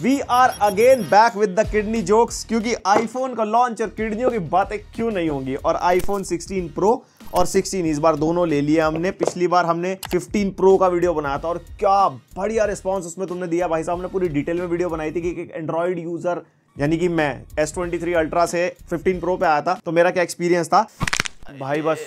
We are again back with the kidney jokes, क्योंकि iPhone का launch और किडनियों की बातें क्यों नहीं होंगी। और आईफोन 16 प्रो और 16 इस बार दोनों ले लिया हमने। पिछली बार हमने 15 प्रो का वीडियो बनाया था और क्या बढ़िया रिस्पांस उसमें तुमने दिया भाई साहब। हमने पूरी डिटेल में वीडियो बनाई थी कि एक एंड्रॉइड यूजर यानी कि मैं S23 अल्ट्रा से 15 प्रो पे आया था तो मेरा क्या एक्सपीरियंस था भाई, बस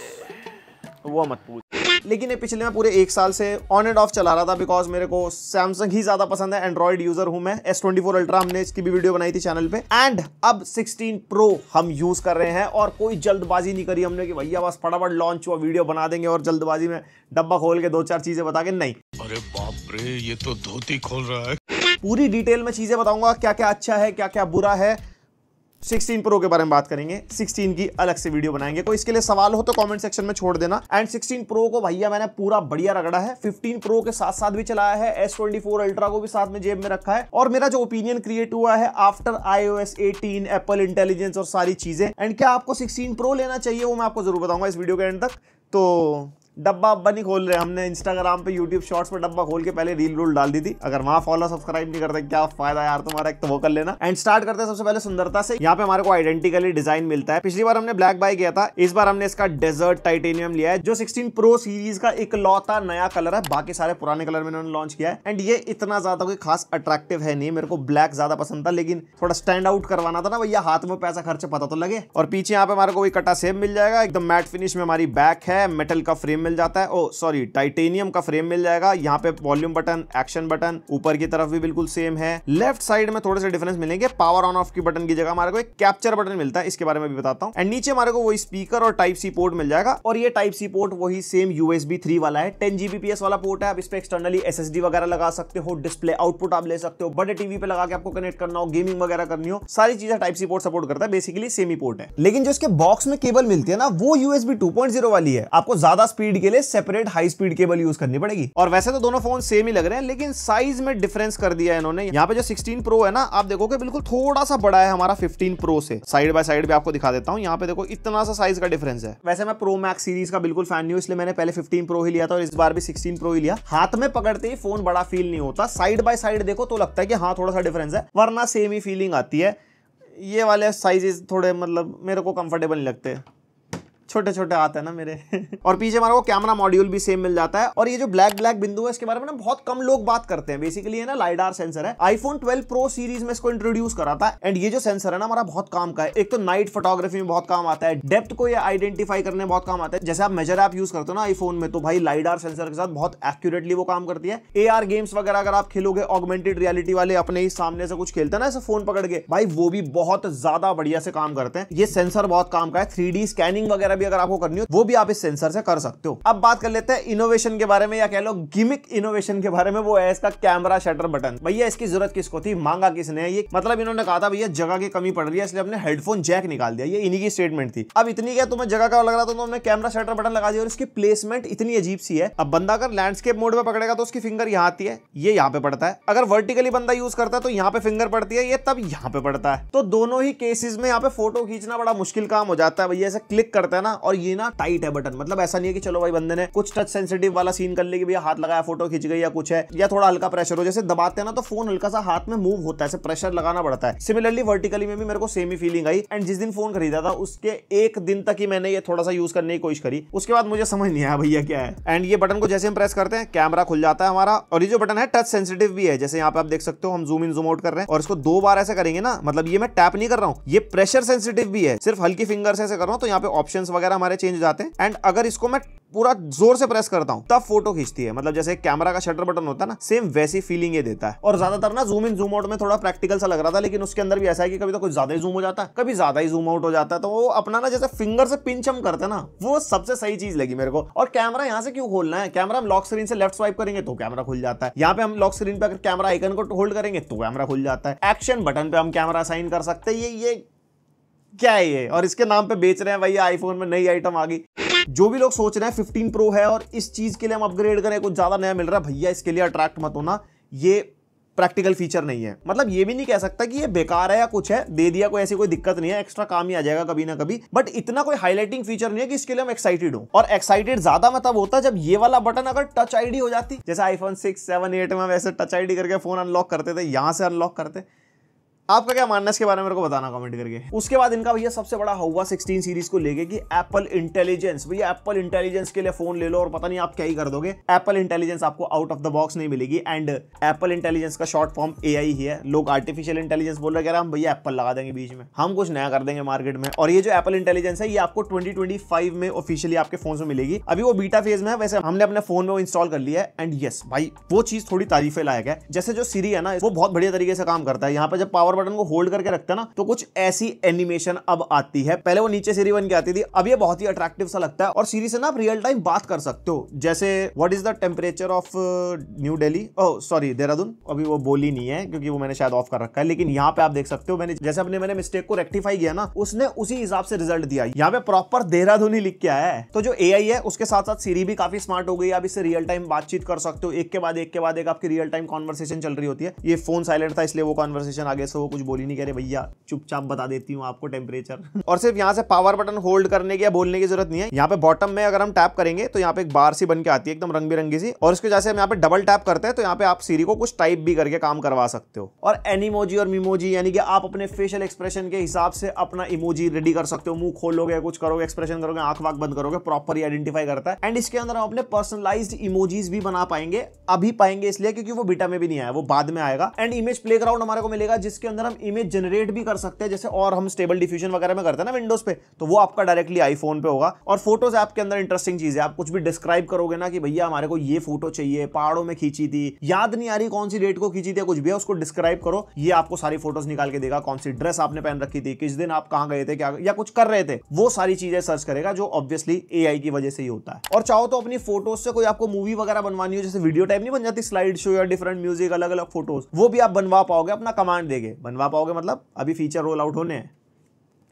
वो मत पूछ। लेकिन ये पिछले में पूरे एक साल से ऑन एंड ऑफ चला रहा था बिकॉज मेरे को सैमसंग ही ज्यादा पसंद है। एंड्रॉइड यूजर हूं मैं। S24 अल्ट्रा हमने इसकी भी वीडियो बनाई थी चैनल पे। एंड अब 16 प्रो हम यूज कर रहे हैं और कोई जल्दबाजी नहीं करी हमने कि भैया बस फटाफट लॉन्च हुआ वीडियो बना देंगे और जल्दबाजी में डब्बा खोल के दो चार चीजें बता के, नहीं। अरे बाप रे, ये तो धोती खोल रहा है। पूरी डिटेल में चीजें बताऊंगा, क्या क्या अच्छा है क्या क्या बुरा है। 16 प्रो के बारे में बात करेंगे, 16 की अलग से वीडियो बनाएंगे। कोई इसके लिए सवाल हो तो कमेंट सेक्शन में छोड़ देना। एंड 16 प्रो को भैया मैंने पूरा बढ़िया रगड़ा है। 15 प्रो के साथ साथ भी चलाया है, S24 अल्ट्रा को भी साथ में जेब में रखा है। और मेरा जो ओपिनियन क्रिएट हुआ है आफ्टर iOS 18, एप्पल इंटेलिजेंस और सारी चीजें। एंड क्या आपको 16 प्रो लेना चाहिए वो मैं आपको जरूर बताऊंगा इस वीडियो के एंड तक। तो डब्बा अब्बा नहीं खोल रहे हमने, इंस्टाग्राम पे यूट्यूब शॉर्ट्स पे डब्बा खोल के पहले रील रूल डाल दी थी। अगर वहां फॉलो सब्सक्राइब नहीं करते क्या फायदा यार तुम्हारा, एक तो वो कर लेना। एंड स्टार्ट करते हैं सबसे पहले सुंदरता से। यहाँ पे हमारे को आइडेंटिकली डिजाइन मिलता है। पिछली बार हमने ब्लैक बाय किया था, इस बार हमने इसका डेजर्ट टाइटेनियम लिया है जो 16 प्रो सीरीज का इकलौता नया कलर है। बाकी सारे पुराने कलर में इन्होंने लॉन्च किया है। एंड ये इतना ज्यादा कोई खास अट्रैक्टिव है नहीं, मेरे को ब्लैक ज्यादा पसंद था लेकिन थोड़ा स्टैंड आउट करवाना था ना भैया, हाथ में पैसा खर्च पता तो लगे। और पीछे यहाँ पे हमारे को कटा सेब मिल जाएगा, एकदम मैट फिनिश में हमारी बैक है। मेटल का फ्रेम मिल जाता है, सॉरी टाइटेनियम का फ्रेम मिल जाएगा। यहाँ पे वॉल्यूम बटन, एक्शन बटन ऊपर की तरफ भी बिल्कुल सेम है। लेफ्ट साइड में थोड़े से डिफरेंस मिलेंगे। पावर ऑन ऑफ की बटन की जगह हमारे को एक कैप्चर बटन मिलता है, इसके बारे में भी बताता हूँ। एंड नीचे हमारे को वही स्पीकर और टाइप सी पोर्ट मिल जाएगा। और ये टाइप सी पोर्ट वही सेम USB 3 वाला है, 10 Gbps वाला पोर्ट है। आप इस पे एक्सटर्नली SSD वगैरह लगा सकते हो, डिस्प्ले आउटपुट आप ले सकते हो, बड़े टीवी पे लगा के आपको कनेक्ट करना हो, गेमिंग वगैरह करनी हो, सारी चीजें टाइप सी पोर्ट सपोर्ट करता है। बेसिकली सेमी पोर्ट है। लेकिन जो इसके बॉक्स में केबल मिलती है ना वो USB 2.0 वाली है। आपको ज्यादा स्पीड के लिए separate high speed cable use करनी पड़ेगी। और वैसे तो दोनों फोन सेम ही लग रहे हैं लेकिन साइज में डिफरेंस कर दिया है इन्होंने। यहाँ पे जो 16 प्रो है ना आप देखोगे बिल्कुल थोड़ा सा बड़ा है हमारा 15 प्रो से। साइड बाय साइड भी आपको दिखा देता हूँ। यहाँ पे देखो इतना सा साइज का डिफरेंस है। वैसे मैं प्रो मैक्स सीरीज का बिल्कुल फैन नहीं हूँ, इसलिए मैंने पहले 15 प्रो ही लिया था और इस बार भी 16 प्रो ही लिया। हाथ में पकड़ते ही फोन बड़ा फील नहीं होता, साइड बाय साइड देखो तो लगता है कि हाँ थोड़ा सा डिफरेंस है, वरना सेम ही फीलिंग आती है। ये वाले साइजेस थोड़े मतलब मेरे को कंफर्टेबल नहीं लगते, छोटे छोटे आते हैं ना मेरे। और पीछे हमारे को कैमरा मॉड्यूल भी सेम मिल जाता है। और ये जो ब्लैक बिंदु है इसके बारे में ना बहुत कम लोग बात करते हैं। बेसिकली ये ना लाइडार सेंसर है। आईफोन 12 प्रो सीरीज में इसको इंट्रोड्यूस करा था। एंड ये जो सेंसर है ना हमारा बहुत काम का है। एक तो नाइट फोटोग्राफी में बहुत काम आता है, डेप्थ को ये आइडेंटिफाई करने में बहुत काम आता है। जैसे आप मेजर ऐप यूज करते हो ना आईफोन में, तो भाई लाइडार सेंसर के साथ बहुत एक्यूरेटली वो काम करती है। AR गेम्स वगैरह अगर आप खेलोगे, ऑगमेंटेड रियलिटी वाले अपने ही सामने से कुछ खेलते हैं ना ऐसे फोन पकड़ के, भाई वो भी बहुत ज्यादा बढ़िया से काम करते हैं। ये सेंसर बहुत काम का है। 3D स्कैनिंग वगैरह भी अगर आपको करनी हो वो भी आप इस सेंसर से कर सकते हो। अब बात कर लेते हैं इनोवेशन के बारे में, या कह लो गिमिक इनोवेशन के बारे में। वो है इसका कैमरा शटर बटन। भैया इसकी जरूरत किसको थी, मांगा किसने है ये? मतलब इन्होंने कहा था भैया जगह की कमी पड़ रही है इसलिए अपने हेडफोन जैक निकाल दिया। ये इन्हीं की स्टेटमेंट थी। अब इतनी क्या तुम्हें जगह का लग रहा था तो हमने कैमरा शटर बटन लगा दिया। और इसकी प्लेसमेंट इतनी अजीब सी है। अब बंदा अगर लैंडस्केप मोड में पकड़ेगा तो उसकी फिंगर यहाँ आती है, ये यहाँ पे पड़ता है। अगर वर्टिकली बंदा यूज करता है तो यहाँ पे फिंगर पड़ती है, ये तब यहाँ पे पड़ता है। तो दोनों ही केसेस में यहाँ पे फोटो खींचना बड़ा मुश्किल काम हो जाता है। भैया ऐसे क्लिक करता है ना, और ये ना टाइट है बटन। मतलब ऐसा नहीं है कि चलो भाई बंदे ने कुछ टच सेंसिटिव वाला सीन कर ले कि भैया हाथ लगाया फोटो खींच गई या कुछ है, या थोड़ा हल्का प्रेशर हो, जैसे दबाते हैं ना तो फोन हल्का सा हाथ में मूव होता है, ऐसे प्रेशर लगाना पड़ता है। सिमिलरली वर्टिकली में भी मेरे को same he feeling I. And जिस दिन फोन खरीदा था उसके एक दिन तक ही मैंने ये थोड़ा सा यूज करने की कोशिश करी, उसके बाद मुझे समझ नहीं आया भैया क्या है। एंड ये बटन को जैसे हम प्रेस करते हैं कैमरा खुल जाता है हमारा। और ये जो बटन है टच सेंसिटिव भी है, जैसे यहाँ पे आप देख सकते हो हम जूम इन जूम आउट कर रहे हैं और इसको 2 बार ऐसे करेंगे ना, मतलब ये मैं टैप नहीं कर रहा हूँ, ये प्रेशर सेंसिटिव भी है। सिर्फ हल्की फिंगर से ऐसे कर रहा हूँ तो यहाँ पे ऑप्शंस वगैरह हमारे चेंज हो जाते हैं। एंड अगर इसको मैं पूरा जोर से प्रेस करता हूं तब फोटो खींचती है। मतलब जैसे कैमरा का शटर बटन होता है ना, सेम वैसी फीलिंग ये देता है। और ज्यादातर ना जूम इन जूम आउट में थोड़ा प्रैक्टिकल सा लग रहा था, लेकिन उसके अंदर भी ऐसा है कि कभी तो कुछ ज्यादा ही जूम हो जाता है, कभी ज्यादा ही जूम आउट हो जाता है। तो वो अपना ना जैसे फिंगर से पिंच हम करते हैं ना, वो सबसे सही चीज लगी मेरे को। और कैमरा यहाँ से क्यों खोलना है, कैमरा हम लॉक स्क्रीन से लेफ्ट स्वाइप करेंगे तो कैमरा खुल जाता है। यहाँ पे हम लॉक स्क्रीन पे अगर कैमरा आइकन को होल्ड करेंगे तो कैमरा खुल जाता है। एक्शन बटन पे हम कैमरा असाइन कर सकते हैं। ये क्या है ये? और इसके नाम पे बेच रहे हैं भैया आईफोन में नई आइटम आ गई। जो भी लोग सोच रहे हैं 15 प्रो है और इस चीज के लिए हम अपग्रेड करें, कुछ ज्यादा नया मिल रहा है, भैया इसके लिए अट्रैक्ट मत होना। ये प्रैक्टिकल फीचर नहीं है। मतलब ये भी नहीं कह सकता कि ये बेकार है या कुछ है, दे दिया कोई ऐसी कोई दिक्कत नहीं है, एक्स्ट्रा काम ही आ जाएगा कभी ना कभी, बट इतना कोई हाईलाइटिंग फीचर नहीं है कि इसके लिए हम एक्साइटेड हो। और एक्साइटेड ज्यादा मतलब होता जब ये वाला बटन अगर टच आईडी हो जाती, जैसे आईफोन 6, 7, 8 में वैसे टच आईडी करके फोन अनलॉक करते थे, यहां से अनलॉक करते। आपका क्या मानना है इसके बारे में, मेरे को बताना कमेंट करके। उसके बाद इनका भैया सबसे बड़ा हुआ 16 सीरीज को लेके कि एप्पल इंटेलिजेंस। भैया एप्पल इंटेलिजेंस के लिए फोन ले लो और पता नहीं आप क्या ही कर दोगे। एप्पल इंटेलिजेंस आपको आउट ऑफ द बॉक्स नहीं मिलेगी, एंड एप्पल इंटेलिजेंस का शॉर्ट फॉर्म एआई ही है। लोग आर्टिफिशियल इंटेलिजेंस बोल रहे हैं, हम भैया एप्पल लगा देंगे बीच में, हम कुछ नया कर देंगे मार्केट में। और ये जो एप्पल इंटेलिजेंस है ये आपको 2025 में ऑफिशियली आपके फोन में मिलेगी। अभी वो बीटा फेज में है, वैसे हमने अपने फोन में वो इंस्टॉल कर लिया है। एंड यस भाई वो चीज थोड़ी तारीफे लायक है। जैसे जो सिरी है ना, वो बहुत बढ़िया तरीके से काम करता है। यहाँ पे जब पावर बटन को होल्ड करके रखता है ना, तो कुछ ऐसी एनिमेशन अब आती है। पहले वो नीचे सीरी बन के आती थी, अब ये बहुत ही अट्रैक्टिव सा लगता है। और सीरी से ना आप रियल टाइम बात कर सकते हो, जैसे what is the temperature of new Delhi, oh sorry Dehradun. अभी वो बोली नहीं है क्योंकि वो मैंने शायद ऑफ कर रखा है, लेकिन यहाँ पे आप देख सकते हो, मैंने जैसे मैंने मिस्टेक को रेक्टिफाई किया ना, उसने उसी हिसाब से रिजल्ट दिया। यहाँ पे प्रॉपर देहरादून ही लिख के आया है। तो जो एआई है उसके साथ साथ सीरी भी काफी स्मार्ट हो गई। आप इससे रियल टाइम बातचीत कर सकते हो, एक के बाद एक आपकी रियल टाइम कॉन्वर्सेशन चल रही होती है। ये फोन साइलेंट था इसलिए वो कॉन्वर्सेशन आगे से वो कुछ बोली नहीं, कह रहे भैया चुपचाप बता देती हूँ आपको टेम्परेचर। और सिर्फ यहाँ से पावर बटन होल्ड करने की या बोलने की जरूरत नहीं है। यहाँ पे बॉटम में अगर हम टैप करेंगे तो यहाँ पे एक बार सी बन के आती है एकदम रंग बिरंगी सी, और इसके जैसे हम यहाँ पे डबल टैप करते हैं तो यहाँ पे आप सीरी को कुछ टाइप भी करके काम करवा सकते हो। और एनिमोजी और मीमोजी यानी कि आप अपने फेशियल एक्सप्रेशन के हिसाब से अपना इमोजी रेडी कर सकते हो। मुंह खोलोगे, कुछ करोगे, एक्सप्रेशन करोगे, आंख वाक बंद करोगे, प्रॉपर आइडेंटिफाई करता है। एंड इसके अंदर हम अपने पर्सनलाइज्ड इमोजीज भी बना पाएंगे। अभी पाएंगे इसलिए क्योंकि वो बीटा में भी नहीं आया, वो बाद में आएगा। एंड इमेज प्लेग्राउंड हमारे को मिलेगा जिसके अंदर हम इमेज जनरेट भी कर सकते हैं, जैसे और हम स्टेबल डिफ्यूजन वगैरह में करते हैं ना विंडोज पे, तो वो आपका डायरेक्टली आईफोन पे होगा। और फोटोज ऐप के अंदर इंटरेस्टिंग चीज है, आप कुछ भी डिस्क्राइब करोगे ना कि भैया हमारे को ये फोटो चाहिए, पहाड़ों में खींची थी, याद नहीं आ रही कौन सी डेट को खींची थी, कुछ भी है उसको डिस्क्राइब करो, ये आपको सारी फोटोज निकाल के देगा। कौन सी ड्रेस आपने पहन रखी थी, किस दिन आप कहां गए थे, क्या या कुछ कर रहे थे, वो सारी चीजें सर्च करेगा, जो ऑब्वियसली एआई की वजह से ही होता है। और चाहो तो अपनी फोटोज से कोई आपको मूवी वगैरह बनवानी हो, जैसे वीडियो टाइप नहीं बन जाती स्लाइड शो या डिफरेंट म्यूजिक, अलग अलग फोटोज, वो भी आप बनवा पाओगे अपना कमांड देके। बनवा पाओगे मतलब अभी फीचर रोल आउट होने हैं।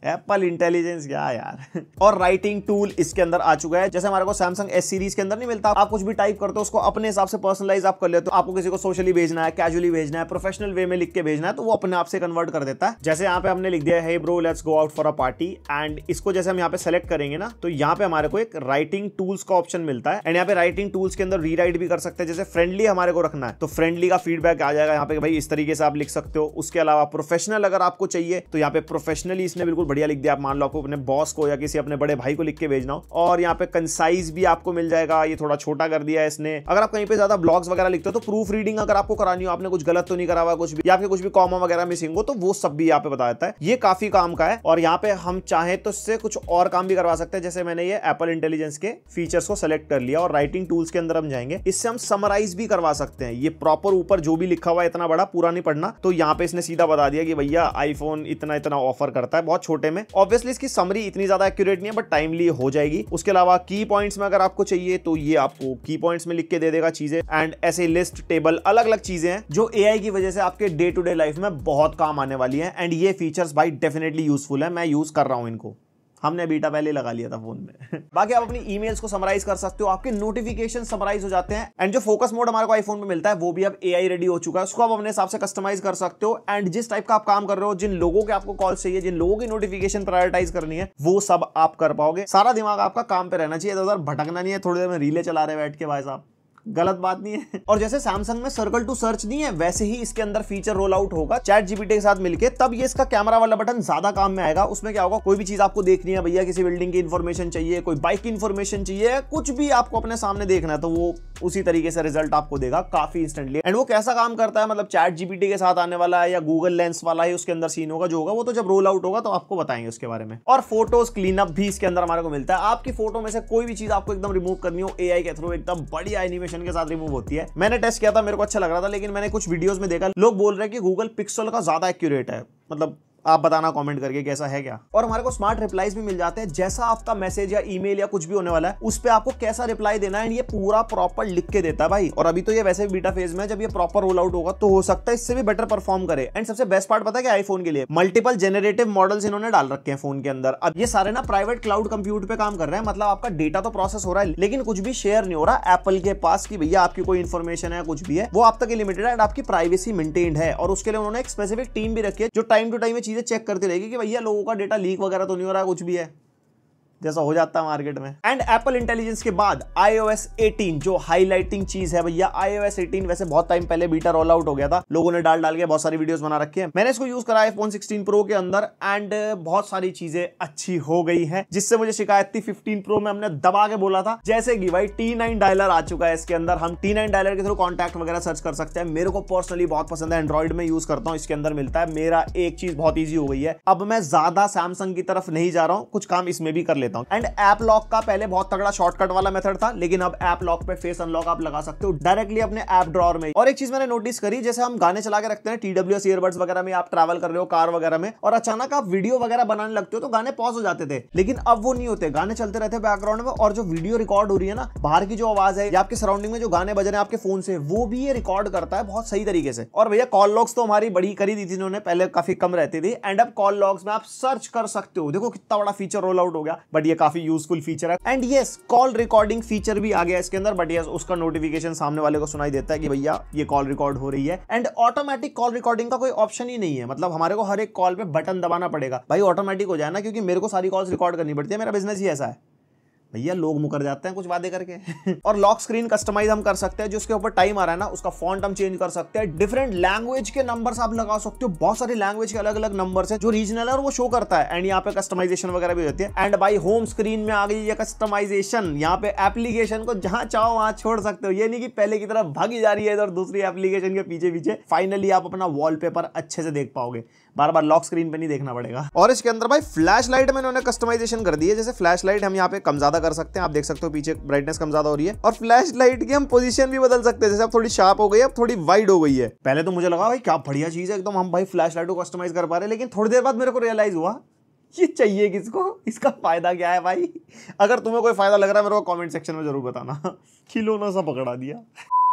एप्पल इंटेलिजेंस क्या यार। और राइटिंग टूल इसके अंदर आ चुका है, जैसे हमारे को सैमसंग एस सीरीज के अंदर नहीं मिलता, आप कुछ भी टाइप करते हो उसको अपने हिसाब से पर्सनलाइज आप कर लेते हो। आपको किसी को सोशली भेजना है, कैजुअली भेजना है, प्रोफेशनल वे में लिख के भेजना है, तो वो अपने आप से कन्वर्ट कर देता है। जैसे यहाँ पे हमने लिख दिया है bro let's go out for a party, and इसको जैसे हम यहाँ पे सेलेक्ट करेंगे ना, तो यहाँ पे हमारे को एक राइटिंग टूल्स का ऑप्शन मिलता है। एंड यहाँ पे राइटिंग टूल्स के अंदर रीराइट भी कर सकते हैं। जैसे फ्रेंडली हमारे को रखना है तो फ्रेंडली का फीडबैक आ जाएगा यहाँ पे, भाई इस तरीके से आप लिख सकते हो। उसके अलावा प्रोफेशनल अगर आपको चाहिए तो यहाँ पे प्रोफेशनली इसने बिल्कुल बढ़िया लिख दिया। आप मान लो आपको अपने बॉस को या किसी अपने बड़े भाई को लिख के भेजना हो, और यहाँ पे कंसाइज भी आपको मिल जाएगा, ये थोड़ा छोटा कर दिया है इसने। अगर आप कहीं पे ज्यादा ब्लॉग्स वगैरह लिखते हो तो प्रूफ रीडिंग अगर आपको करानी हो, आपने कुछ गलत तो नहीं करा हुआ कुछ भी, या फिर कुछ भी कॉमा वगैरह मिसिंग हो, तो वो सब भी यहाँ पे बता देता है। ये काफी काम का है। और यहाँ पे हम चाहे तो इससे कुछ और काम भी करवा सकते हैं। जैसे मैंने ये एप्पल इंटेलिजेंस के फीचर्स को सेलेक्ट कर लिया और राइटिंग टूल्स के अंदर हम जाएंगे, इससे हम समराइज भी करवा सकते हैं। ये प्रॉपर ऊपर जो भी लिखा हुआ है इतना बड़ा पूरा नहीं पढ़ना, तो यहाँ पे इसने सीधा बता दिया कि भैया आईफोन इतना इतना ऑफर करता है, बहुत छोटे में। ऑब्वियसली इसकी समरी इतनी ज्यादा एक्यूरेट नहीं है, बट टाइमली हो जाएगी। उसके अलावा की पॉइंट्स में अगर आपको चाहिए तो ये आपको की पॉइंट्स में लिख के दे देगा चीजें। एंड ऐसे लिस्ट, टेबल, अलग अलग चीजें हैं जो एआई की वजह से आपके डे टू डे लाइफ में बहुत काम आने वाली हैं। एंड ये फीचर्स भाई डेफिनेटली यूजफुल है, मैं यूज कर रहा हूं इनको। हमने बीटा पहले लगा लिया था फोन में। बाकी आप अपनी ईमेल्स को समराइज कर सकते हो, आपके नोटिफिकेशन समराइज हो जाते हैं। एंड जो फोकस मोड हमारे को आईफोन में मिलता है वो भी अब एआई रेडी हो चुका है, उसको आप अपने हिसाब से कस्टमाइज कर सकते हो। एंड जिस टाइप का आप काम कर रहे हो, जिन लोगों के आपको कॉल चाहिए, जिन लोगों की नोटिफिकेशन प्रायोरिटाइज करनी है, वो सब आप कर पाओगे। सारा दिमाग आपका काम पे रहना चाहिए, इधर भटकना नहीं है। थोड़ी देर में रीले चला रहे बैठ के भाई साहब, गलत बात नहीं है। और जैसे सैमसंग में सर्कल टू सर्च नहीं है, वैसे ही इसके अंदर फीचर रोल आउट होगा चैट जीपीटी के साथ मिलके। तब ये इसका कैमरा वाला बटन ज्यादा काम में आएगा। उसमें क्या होगा, कोई भी चीज आपको देखनी है, भैया किसी बिल्डिंग की इंफॉर्मेशन चाहिए, कोई बाइक की इंफॉर्मेशन चाहिए, कुछ भी आपको अपने सामने देखना है, तो वो उसी तरीके से रिजल्ट आपको देगा काफी इंस्टेंटली। एंड वो कैसा काम करता है, मतलब चैट जीपीटी के साथ आने वाला है या गूगल लेंस वाला ही उसके अंदर सीन होगा, जो होगा वो तो जब रोल आउट होगा तो आपको बताएंगे उसके बारे में। और फोटोज क्लीनअप भी इसके अंदर हमारे को मिलता है। आपकी फोटो में से कोई भी चीज आपको एकदम रिमूव करनी हो, एआई के थ्रू एकदम बढ़िया एनिमेशन के साथ रिमूव होती है। मैंने टेस्ट किया था, मेरे को अच्छा लग रहा था, लेकिन मैंने कुछ वीडियोस में देखा लोग बोल रहे हैं कि गूगल पिक्सल का ज्यादा एक्यूरेट है, मतलब आप बताना कमेंट करके कैसा है क्या। और हमारे को स्मार्ट रिप्लाईज भी मिल जाते हैं, जैसा आपका मैसेज या ईमेल या कुछ भी होने वाला है उस पे आपको कैसा रिप्लाई देना है, ये पूरा प्रॉपर लिख के देता है भाई। और अभी तो ये वैसे बीटा फेज में, जब ये प्रॉपर रोल आउट होगा तो हो सकता है इससे भी बेटर परफॉर्म करे। एंड सबसे बेस्ट पार्ट पता है क्या, आईफोन के लिए मल्टीपल जेनरेटिव मॉडल्स इन्होंने डाल रखे हैं फोन के अंदर। अब ये सारे ना प्राइवेट क्लाउड कंप्यूट पे काम कर रहे हैं, मतलब आपका डेटा तो प्रोसेस हो रहा है लेकिन कुछ भी शेयर नहीं हो रहा एप्पल के पास कि भैया आपकी कोई इंफॉर्मेशन है कुछ भी है वो आप तक लिमिटेड है एंड आपकी प्राइवेसी मेंटेन्ड है। और उसके लिए उन्होंने एक स्पेसिफिक टीम भी रखी है जो टाइम टू टाइम चीजें चेक करती रहेगी कि भैया लोगों का डेटा लीक वगैरह तो नहीं हो रहा है कुछ भी है, जैसा हो जाता है मार्केट में। एंड एप्पल इंटेलिजेंस के बाद iOS 18 जो हाईलाइटिंग चीज है भैया। iOS 18 वैसे बहुत टाइम पहले बीटा रोल आउट हो गया था, लोगों ने डाल के बहुत सारी वीडियोस बना रखी है। मैंने इसको यूज करा iPhone 16 Pro के अंदर एंड बहुत सारी चीजें अच्छी हो गई हैं, जिससे मुझे शिकायत थी 15 Pro में हमने दबा के बोला था। जैसे कि भाई T9 डायलर आ चुका है इसके अंदर, हम T9 डायलर के थ्रू कॉन्टैक्ट वगैरह सर्च कर सकते हैं। मेरे को पर्सनली बहुत पसंद है, एंड्रॉइड में यूज करता हूँ, इसके अंदर मिलता है। मेरा एक चीज बहुत ईजी हो गई है, अब मैं ज्यादा सैमसंग की तरफ नहीं जा रहा हूँ, कुछ काम इसमें भी कर लेता हूँ। एंड ऐप लॉक का पहले बहुत तगड़ा शॉर्टकट वाला मेथड था, लेकिन अब ऐप लॉक पे फेस अनलॉक आप लगा सकते हो डायरेक्टली अपने ऐप ड्रॉअर में। और एक चीज मैंने नोटिस करी, जैसे हम गाने चला के रखते हैं TWS ईयरबड्स वगैरह में, आप ट्रैवल कर रहे हो कार वगैरह में और अचानक आप वीडियो वगैरह बनाने लगते हो तो गाने पॉज हो जाते थे, लेकिन अब वो नहीं होते, गाने चलते रहते हैं बैकग्राउंड में और जो वीडियो रिकॉर्ड हो रही है ना, बाहर की जो आवाज है या आपके सराउंडिंग में जो गाने बज रहे हैं आपके फोन से, वो भी ये रिकॉर्ड करता है बहुत सही तरीके से। और भैया कॉल लॉग्स तो हमारी बड़ी करी दी थी इन्होंने, पहले काफी कम रहती थी एंड अब कॉल लॉग्स में आप सर्च कर सकते हो। देखो कितना बड़ा फीचर रोल आउट हो गया, बट ये काफी यूजफुल फीचर है। And yes call recording feature भी आ गया इसके अंदर, बट यस उसका नोटिफिकेशन सामने वाले को सुनाई देता है कि भैया ये कॉल रिकॉर्ड हो रही है। एंड ऑटोमेटिक कॉल रिकॉर्डिंग का कोई ऑप्शन ही नहीं है, मतलब हमारे को हर एक कॉल पे बटन दबाना पड़ेगा भाई ऑटोमेटिक हो जाए ना, क्योंकि मेरे को सारी कॉल्स रिकॉर्ड करनी पड़ती है, मेरा बिजनेस ही ऐसा है भैया, लोग मुकर जाते हैं कुछ वादे करके। और लॉक स्क्रीन कस्टमाइज हम कर सकते हैं, जो उसके ऊपर टाइम आ रहा है ना उसका फॉन्ट हम चेंज कर सकते हैं। डिफरेंट लैंग्वेज के नंबर्स आप लगा सकते हो, बहुत सारी लैंग्वेज के अलग अलग नंबर्स है जो रीजनल है और वो शो करता है। एंड यहाँ पे कस्टमाइजेशन वगैरह भी होती है। एंड भाई होम स्क्रीन में आ गई ये कस्टमाइजेशन, यहाँ पे एप्लीकेशन को जहां चाहो वहां छोड़ सकते हो, ये नहीं कि पहले की तरफ भागी जा रही है इधर दूसरी एप्लीकेशन के पीछे पीछे। फाइनली आप अपना वॉलपेपर अच्छे से देख पाओगे, बार बार लॉक स्क्रीन पे नहीं देखना पड़ेगा। और इसके अंदर भाई फ्लैश लाइट में इन्होंने कस्टमाइजेशन कर दी है, जैसे फ्लैश लाइट हम यहाँ पे कम ज्यादा कर सकते हैं, आप देख सकते हो पीछे ब्राइटनेस कम ज्यादा हो रही है। और फ्लैश लाइट की हम पोजीशन भी बदल सकते हैं, जैसे अब थोड़ी शार्प हो गई है, अब थोड़ी वाइड हो गई है। पहले तो मुझे लगा भाई क्या बढ़िया चीज है एकदम, हम भाई फ्लैश लाइट को कस्टमाइज कर पा रहे हैं, लेकिन थोड़ी देर बाद मेरे को रियलाइज हुआ ये चाहिए किसको, इसका फायदा क्या है भाई। अगर तुम्हें कोई फायदा लग रहा है मेरे को कमेंट सेक्शन में जरूर बताना। खिलौना सा पकड़ा दिया।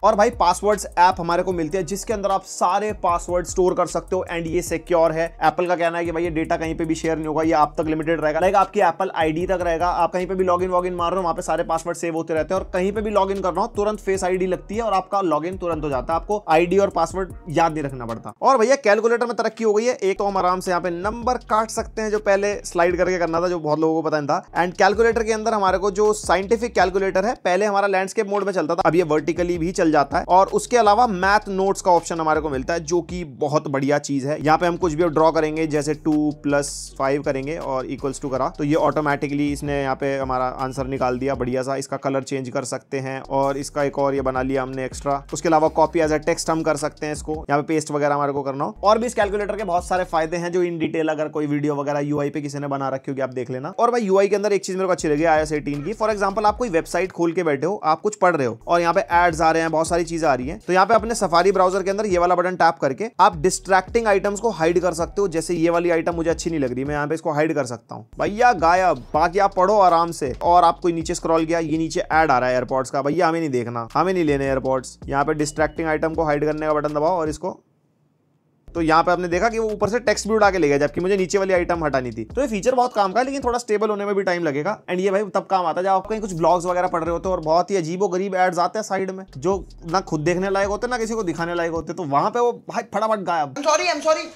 और भाई पासवर्ड्स ऐप हमारे को मिलती है, जिसके अंदर आप सारे पासवर्ड स्टोर कर सकते हो एंड ये सिक्योर है। एप्पल का कहना है कि भाई ये डेटा कहीं पे भी शेयर नहीं होगा, ये आप तक लिमिटेड रहेगा, लाइक आपकी एप्पल आईडी तक रहेगा। आप कहीं पे भी लॉगिन वॉगिन मार रहे हो वहां पे सारे पासवर्ड सेव होते रहते हैं, और कहीं पे भी लॉगिन कर रहा हो तुरंत फेस आईडी लगती है और आपका लॉगिन तुरंत हो जाता है, आपको आईडी और पासवर्ड याद नहीं रखना पड़ता। और भैया कैलकुलेटर में तरक्की हो गई है, एक तो हम आराम से यहाँ पे नंबर काट सकते हैं, जो पहले स्लाइड करके करना था, जो बहुत लोगों को पता नहीं था। एंड कैलकुलेटर के अंदर हमारे को जो साइंटिफिक कैलकुलेटर है, पहले हमारा लैंडस्केप मोड में चलता था, अब ये वर्टिकली भी चल जाता है। और उसके अलावा मैथ नोट्स का ऑप्शन हमारे को मिलता है, जो कि बहुत बढ़िया चीज है। यहाँ पे हम कुछ भी ड्रॉ करेंगे, जैसे 2+5 करेंगे और इक्वल्स टू करा, तो ये ऑटोमेटिकली इसने यहाँ पे हमारा आंसर निकाल दिया बढ़िया सा। इसका कलर चेंज कर सकते हैं और इसका एक और ये बना लिया हमने एक्स्ट्रा। उसके अलावा कॉपी एज अ टेक्स्ट हम कर सकते हैं, इसको यहाँ पे पेस्ट वगैरह हमारे को करना हो। और भी इस कैलकुलेटर के बहुत सारे फायदे हैं, जो इन डिटेल अगर कोई वीडियो वगैरह यूआई पे किसी ने बना रखी होगी आप देख लेना। और भाई यूआई के अंदर एक चीज मेरे को अच्छी लगी iOS 18 की। फॉर एग्जाम्पल आप कोई वेबसाइट खोल के बैठे हो, आप कुछ पढ़ रहे हो और यहाँ पे एड्स आ रहे हैं, बहुत सारी चीजें आ रही है, तो यहाँ पे अपने सफारी ब्राउजर के अंदर ये वाला बटन टैप करके आप डिस्ट्रैक्टिंग आइटम्स को हाइड कर सकते हो। जैसे ये वाली आइटम मुझे अच्छी नहीं लग रही, मैं यहाँ पे इसको हाइड कर सकता हूँ, भैया गायब। बाकी आप पढ़ो आराम से। और आप कोई नीचे स्क्रॉल किया, ये नीचे ऐड आ रहा है एयरपॉड्स का, भैया हमें नहीं देखना, हमें नहीं लेने एयरपॉड्स। यहाँ पे डिस्ट्रैक्टिंग आइटम को हाइड करने का बटन दबाओ और इसको, तो यहाँ पे आपने देखा कि वो ऊपर से टेक्स्ट भी उड़ा के ले गया, जबकि मुझे नीचे वाली आइटम हटानी थी। तो ये फीचर बहुत काम का है, लेकिन थोड़ा स्टेबल होने में भी टाइम लगेगा। एंड ये भाई तब काम आता है जब आप कहीं कुछ ब्लॉग्स वगैरह पढ़ रहे होते हो और बहुत ही अजीबो गरीब एड्स आते हैं साइड में, जो ना खुद देखने लायक होते ना किसी को दिखाने लायक होते, तो वहां पे वो भाई फटाफट गायब। I'm sorry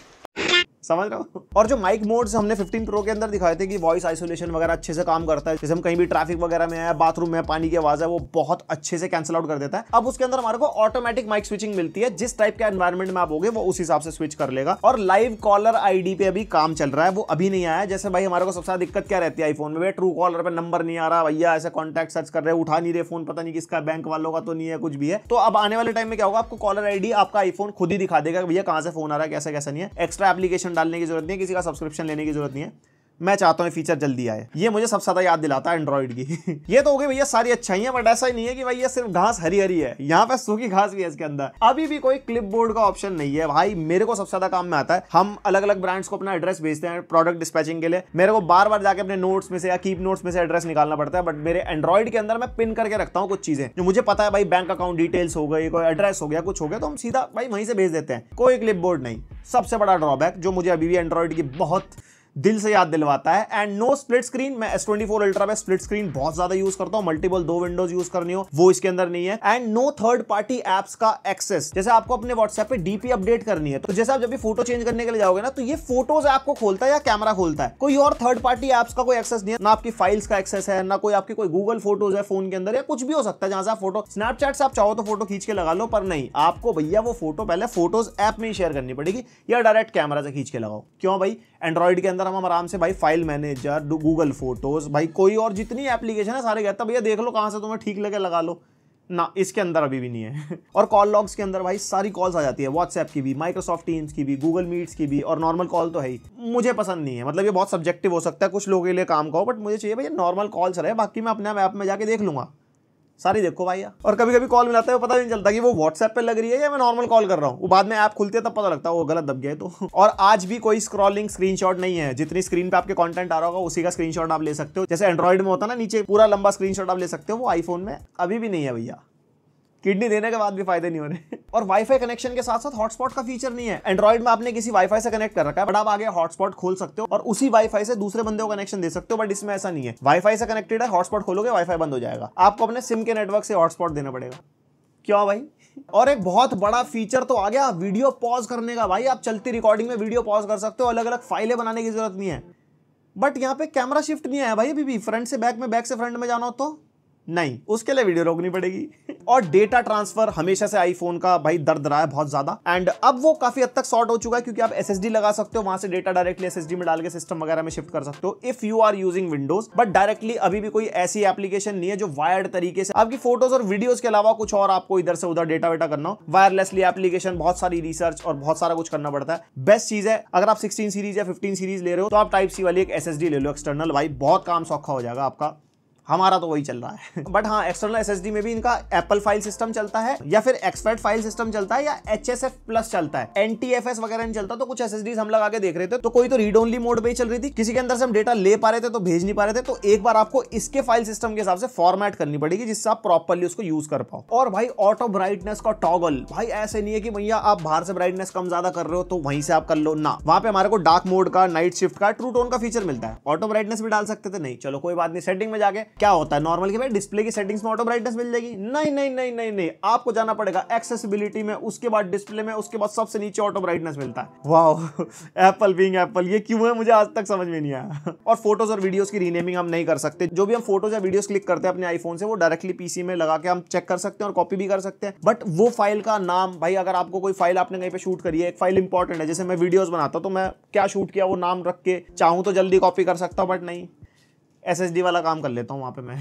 समझ रहे हो। और जो माइक मोड्स हमने 15 प्रो के अंदर दिखाए थे कि वॉइस आइसोलेशन वगैरह अच्छे से काम करता है, जैसे हम कहीं भी ट्रैफिक वगैरह में है, बाथरूम में पानी की आवाज है, वो बहुत अच्छे से कैंसिल आउट कर देता है। अब उसके अंदर हमारे को ऑटोमेटिक माइक स्विचिंग मिलती है, जिस टाइप के एनवायरमेंट में आप होगे वो उस हिसाब से स्विच कर लेगा। और लाइव कॉलर आईडी पे अभी काम चल रहा है, वो अभी नहीं आया। जैसे भाई हमारे को सबसे ज्यादा दिक्कत क्या रहती है आईफोन में, ट्रू कॉलर पे नंबर नहीं आ रहा, भैया ऐसे कॉन्टैक्ट सर्च कर रहे हैं, उठा नहीं रहे फोन, पता नहीं किसका, बैंक वालों का तो नहीं है, कुछ भी है। तो अब आने वाले टाइम में क्या होगा, आपको कॉलर आईडी आपका आईफोन खुद ही दिखा देगा भैया कहां से फोन आ रहा है, कैसा कैसा नहीं है। एक्स्ट्रा एप्लीकेशन डालने की जरूरत नहीं है, किसी का सब्सक्रिप्शन लेने की जरूरत नहीं है, मैं चाहता हूँ फीचर जल्दी आए। ये मुझे सबसे ज्यादा याद दिलाता है एंड्रॉइड की। ये तो हो गई भैया सारी अच्छाइयां, बट ऐसा ही नहीं है कि भाई ये सिर्फ घास हरी हरी है, यहाँ पे सूखी घास भी है इसके अंदर। अभी भी कोई क्लिप बोर्ड का ऑप्शन नहीं है भाई। मेरे को सबसे ज्यादा काम में आता है, हम अलग अलग ब्रांड्स को अपना एड्रेस भेजते हैं प्रोडक्ट डिस्पैचिंग के लिए, मेरे को बार बार जाके अपने नोट्स में से या कीप नोट्स में से एड्रेस निकालना पड़ता है। बट मेरे एंड्रॉइड के अंदर मैं पिन करके रखता हूँ कुछ चीजें जो मुझे पता है, भाई बैंक अकाउंट डिटेल्स हो गई, कोई एड्रेस हो गया, कुछ हो गया, तो हम सीधा भाई वहीं से भेज देते हैं। कोई क्लिप बोर्ड नहीं। सबसे बड़ा ड्रॉबैक जो मुझे अभी भी एंड्रॉइड की बहुत दिल से याद दिलवाता है। And no split screen. मैं S24 अल्ट्रा में स्प्लिट स्क्रीन बहुत ज्यादा यूज करता हूं, मल्टीपल 2 विंडोज यूज करनी हो वो इसके अंदर नहीं है। And no third party apps का एक्सेस। जैसे आपको अपने व्हाट्सएप पे डीपी अपडेट करनी है, तो जैसे आप जब भी फोटो चेंज करने के लिए जाओगे ना, तो ये फोटोज ऐप को खोलता है या कैमरा खोलता है, कोई और थर्ड पार्टी एप्स का कोई एक्सेस नहीं है। ना आपकी फाइल्स का एक्सेस है, ना कोई आपकी कोई गूगल फोटोज है फोन के अंदर, या कुछ भी हो सकता है जहां से आप फोटो, स्नैपचैट से आप चाहो तो फोटो खींच के लगा लो, पर नहीं, आपको भैया वो फोटो पहले फोटोज ऐप में ही शेयर करनी पड़ेगी या डायरेक्ट कैमरा से खींच के लगाओ। क्यों भाई? एंड्रॉइड के अंदर हम आराम से भाई फाइल मैनेजर, गूगल फोटोज, भाई कोई और जितनी एप्लीकेशन है सारे कहता भैया देख लो कहां से तुम्हें ठीक लगे लगा लो ना, इसके अंदर अभी भी नहीं है। और कॉल लॉग्स के अंदर भाई सारी कॉल्स आ जाती है, व्हाट्सएप की भी, माइक्रोसॉफ्ट टीम्स की भी, गूगल मीट्स की भी, और नॉर्मल कॉल तो है ही। मुझे पसंद नहीं है, मतलब ये बहुत सब्जेक्टिव हो सकता है, कुछ लोगों के लिए काम का हो, बट मुझे चाहिए भैया नॉर्मल कॉल्स रहे, बाकी मैं अपने ऐप में जाके देख लूंगा सारी, देखो भाई। और कभी कभी कॉल मिलाते हैं, पता नहीं चलता कि वो व्हाट्सएप पे लग रही है या मैं नॉर्मल कॉल कर रहा हूँ, वो बाद में ऐप खुलती है तब पता लगता है वो गलत दब गया है तो। और आज भी कोई स्क्रॉलिंग स्क्रीनशॉट नहीं है, जितनी स्क्रीन पे आपके कंटेंट आ रहा होगा उसी का स्क्रीनशॉट आप ले सकते हो। जैसे एंड्रॉइड में होता है ना, नीचे पूरा लंबा स्क्रीनशॉट आप ले सकते हो, वो आईफोन में अभी भी नहीं है भैया। किडनी देने के बाद भी फायदे नहीं हो रहे। और वाईफाई कनेक्शन के साथ साथ हॉटस्पॉट का फीचर नहीं है। एंड्रॉइड में आपने किसी वाईफाई से कनेक्ट कर रखा है, बट आप आगे हॉटस्पॉट खोल सकते हो और उसी वाईफाई से दूसरे बंदे को कनेक्शन दे सकते हो, बट इसमें ऐसा नहीं है। वाईफाई से कनेक्टेड है, हॉटस्पॉट खोलोगे वाईफाई बंद हो जाएगा, आपको अपने सिम के नेटवर्क से हॉटस्पॉट देना पड़ेगा। क्यों भाई? और एक बहुत बड़ा फीचर तो आ गया वीडियो पॉज करने का। भाई आप चलती रिकॉर्डिंग में वीडियो पॉज कर सकते हो, अलग अलग फाइलें बनाने की जरूरत नहीं है। बट यहाँ पे कैमरा शिफ्ट नहीं आया भाई अभी भी। फ्रंट से बैक में, बैक से फ्रंट में जाना हो तो नहीं, उसके लिए वीडियो रोकनी पड़ेगी। और डेटा ट्रांसफर हमेशा से आईफोन का भाई दर्द रहा है बहुत ज्यादा, एंड अब वो काफी हद तक सॉर्ट हो चुका है, क्योंकि आप SSD लगा सकते हो, वहां से डेटा डायरेक्टली SSD में डाल के सिस्टम वगैरह में शिफ्ट कर सकते हो if you are using Windows. But directly अभी भी कोई ऐसी एप्लीकेशन नहीं है जो वायर्ड तरीके से आपकी फोटोज और वीडियोज के अलावा कुछ और आपको इधर से उधर डेटा वेटा करना हो। वायरलेसली एप्लीकेशन, बहुत सारी रिसर्च और बहुत सारा कुछ करना पड़ता है। बेस्ट चीज है, अगर आप 16 सीरीज या 15 सीरीज ले रहे हो तो आप टाइप सी वाली एक SSD ले लो एक्सटर्नल, भाई बहुत काम सौखा हो जाएगा आपका। हमारा तो वही चल रहा है। बट हाँ, एक्सटर्नल SSD में भी इनका एप्पल फाइल सिस्टम चलता है, या फिर एक्सपर्ट फाइल सिस्टम चलता है, या HSF प्लस चलता है। NTFS वगैरह नहीं चलता। तो कुछ SSDs हम लगा के देख रहे थे, तो कोई तो रीड ओनली मोड पे ही चल रही थी, किसी के अंदर से हम डेटा ले पा रहे थे तो भेज नहीं पा रहे थे। तो एक बार आपको इसके फाइल सिस्टम के हिसाब से फॉर्मेट करनी पड़ेगी, जिससे आप प्रॉपर्ली उसको यूज कर पाओ। और भाई ऑटो ब्राइटनेस का टॉगल, भाई ऐसे नहीं है कि भैया आप बाहर से ब्राइटनेस कम ज्यादा कर रहे हो तो वहीं से आप कर लो ना। वहां पे हमारे को डार्क मोड का, नाइट शिफ्ट का, ट्रू टोन का फीचर मिलता है। ऑटो ब्राइटनेस भी डाल सकते थे, नहीं चलो कोई बात नहीं। सेटिंग में जाके क्या होता है नॉर्मल भाई डिस्प्ले की सेटिंग्स में ऑटो ब्राइटनेस मिल जाएगी, नहीं नहीं नहीं नहीं नहीं, आपको जाना पड़ेगा एक्सेसिबिलिटी में, उसके बाद डिस्प्ले में, उसके बाद सबसे नीचे ऑटो ब्राइटनेस मिलता है। वाह, एप्पल बीइंग एप्पल, ये क्यों है मुझे आज तक समझ में नहीं आया। और फोटोज और वीडियोस की रीनेमिंग हम नहीं कर सकते। जो भी हम फोटोज या वीडियोस क्लिक करते हैं अपने आईफोन से, वो डायरेक्टली पीसी में लगा के हम चेक कर सकते हैं और कॉपी भी कर सकते हैं। बट वो फाइल का नाम, भाई अगर आपको कोई फाइल आपने कहीं पे शूट करी है, एक फाइल इंपॉर्टेंट है, जैसे मैं वीडियोस बनाता हूं तो मैं क्या शूट किया वो नाम रख के चाहूं तो जल्दी कॉपी कर सकता हूं, बट नहीं, SSD वाला काम कर लेता हूं वहां पे मैं।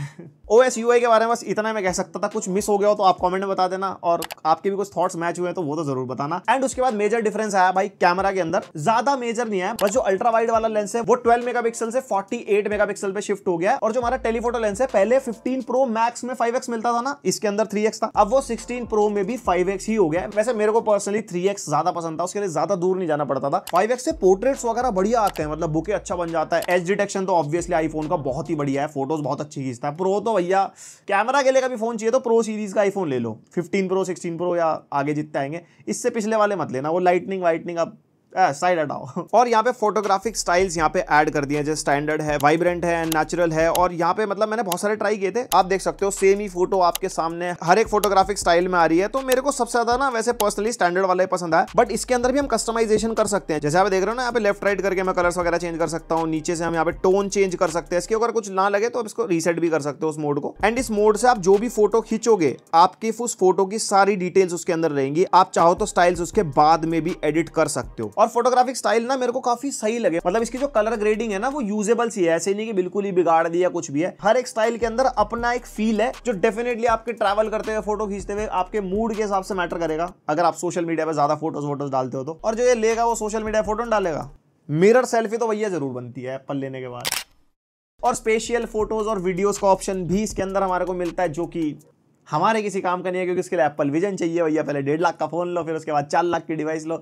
OS UI के बारे में बस इतना मैं कह सकता था। कुछ मिस हो गया हो तो आप कमेंट में बता देना, और आपके भी कुछ थॉट्स मैच हुए हैं तो वो तो जरूर बताना। एंड उसके बाद मेजर डिफरेंस आया भाई कैमरा के अंदर, ज्यादा मेजर नहीं है, बस जो अल्ट्रा वाइड वाला लेंस है वो 12 मेगापिक्सल से 48 मेगापिक्सल पे शिफ्ट हो गया है। और जो हमारा टेलीफोटो लेंस है, पहले 15 प्रो मैक्स में 5x मिलता था ना, इसके अंदर 3x था, अब वो 16 प्रो में भी 5x ही हो गया है। वैसे मेरे को पर्सनली 3x ज्यादा पसंद था, उसके लिए ज्यादा दूर नहीं जाना पड़ता था। 5x से पोर्ट्रेट्स वगैरह बढ़िया आते हैं, मतलब बुके अच्छा बन जाता है। एज डिटेक्शन तो ऑब्वियसली आईफोन का बहुत ही बढ़िया है, फोटो बहुत अच्छी खींचता है। प्रो तो भैया कैमरा के लिए कभी फोन चाहिए तो प्रो सीरीज का आईफोन ले लो, 15 प्रो, 16 प्रो या आगे जितने आएंगे। इससे पिछले वाले मत लेना, वो लाइटनिंग वाइटनिंग अब साइड हटाओ। और यहाँ पे फोटोग्राफिक स्टाइल्स यहाँ पे ऐड कर दिए हैं, जैसे स्टैंडर्ड है, वाइब्रेंट है, नेचुरल है। और यहाँ पे मतलब मैंने बहुत सारे ट्राई किए थे, आप देख सकते हो सेम ही फोटो आपके सामने हर एक फोटोग्राफिक स्टाइल में आ रही है। तो मेरे को सबसे ज्यादा ना वैसे पर्सनली स्टैंडर्ड वाला ही पसंद आया, बट इसके अंदर भी हम कस्टमाइजेशन कर सकते हैं। जैसे आप देख रहे हो ना, यहाँ पे लेफ्ट राइट करके मैं कलर्स वगैरह चेंज कर सकता हूँ, नीचे से हम यहाँ पे टोन चेंज कर सकते हैं। इसके अगर कुछ ना लगे तो आप इसको रीसेट भी कर सकते हो उस मोड को। एंड इस मोड से आप जो भी फोटो खींचोगे, आपकी उस फोटो की सारी डिटेल्स उसके अंदर रहेंगी। आप चाहो तो स्टाइल्स उसके बाद में भी एडिट कर सकते हो। और फोटोग्राफिक स्टाइल ना मेरे को काफी सही लगे, मतलब इसकी जो कलर ग्रेडिंग है ना वो यूजेबल सी है, ऐसे नहीं कि बिल्कुल ही बिगाड़ दिया कुछ भी है। हर एक स्टाइल के अंदर अपना एक फील है, जो डेफिनेटली आपके ट्रैवल करते हुए, फोटो खींचते हुए आपके मूड के हिसाब से मैटर करेगा। अगर आप सोशल मीडिया पे ज्यादा फोटोज डालते हो तो, और जो ये लेगा वो सोशल मीडिया फोटो डालेगा, मिरर सेल्फी तो भैया जरूर बनती है एप्पल लेने के बाद। और स्पेशियल फोटोज और वीडियोस का ऑप्शन भी इसके अंदर हमारे को मिलता है, जो कि हमारे किसी काम का नहीं है, क्योंकि इसके लिए एप्पल विजन चाहिए भैया। पहले 1.5 लाख का फोन लो, फिर उसके बाद 4 लाख की डिवाइस लो,